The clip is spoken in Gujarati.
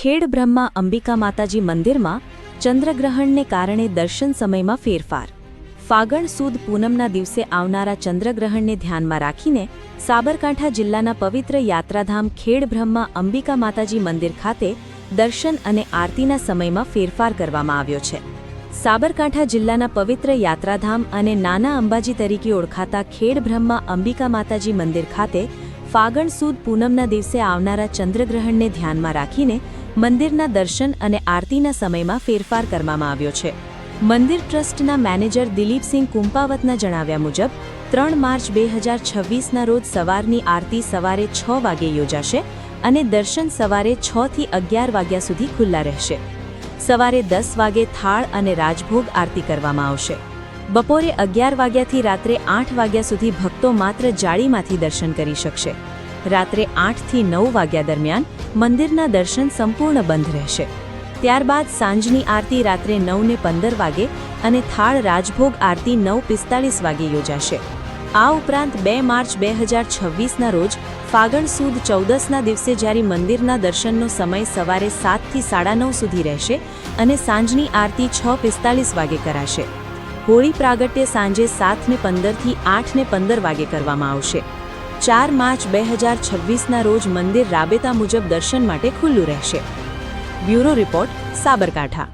ખેડબ્રહ્મા અંબિકા માતાજી મંદિરમાં ચંદ્રગ્રહણને કારણે દર્શન સમયમાં ફેરફાર। ફાગણ સુદ પૂનમના દિવસે આવનારા ચંદ્રગ્રહણને ધ્યાનમાં રાખીને સાબરકાંઠા જિલ્લાના પવિત્ર યાત્રાધામ ખેડબ્રહ્મા અંબિકા માતાજી મંદિર ખાતે દર્શન અને આરતીના સમયમાં ફેરફાર કરવામાં આવ્યો છે। સાબરકાંઠા જિલ્લાના પવિત્ર યાત્રાધામ અને નાના અંબાજી તરીકે ઓળખાતા ખેડબ્રહ્મા અંબિકા માતાજી મંદિર ખાતે ફાગણ સુદ પૂનમના દિવસે આવનારા ચંદ્રગ્રહણને ધ્યાનમાં રાખીને મંદિરના દર્શન અને આરતીના સમયમાં ફેરફાર કરવામાં આવ્યો છે। મંદિર ટ્રસ્ટના મેનેજર દિલીપસિંહ કુંપાવતના જણાવ્યા મુજબ 3 માર્ચ 2026ના રોજ સવારની આરતી સવારે 6 વાગે યોજાશે અને દર્શન સવારે 6 થી 11 વાગ્યા સુધી ખુલ્લા રહેશે। સવારે 10 વાગે થાળ અને રાજભોગ આરતી કરવામાં આવશે। બપોરે 11 વાગ્યાથી રાત્રે 8 વાગ્યા સુધી ભક્તો માત્ર જાળીમાંથી દર્શન કરી શકશે। રાત્રે 8 થી 9 વાગ્યા દરમિયાન મંદિરના દર્શન સંપૂર્ણ બંધ રહેશે। ત્યારબાદ સાંજની આરતી રાત્રે 9:15 વાગે અને થાળ રાજભોગ આરતી 9:45 વાગે યોજાશે। આ ઉપરાંત 2 માર્ચ 2026ના રોજ ફાગણ સુદ 14ના દિવસે જ્યારે મંદિરના દર્શનનો સમય સવારે 7 થી 9:30 સુધી રહેશે અને સાંજની આરતી 6:45 વાગે કરાશે। હોળી પ્રાગટ્ય સાંજે 7:15 થી 8:15 વાગે કરવામાં આવશે। 4 માર્ચ 2026ના રોજ મંદિર રાબેતા મુજબ દર્શન માટે ખુલ્લું રહેશે। Bureau report, Sabarkantha.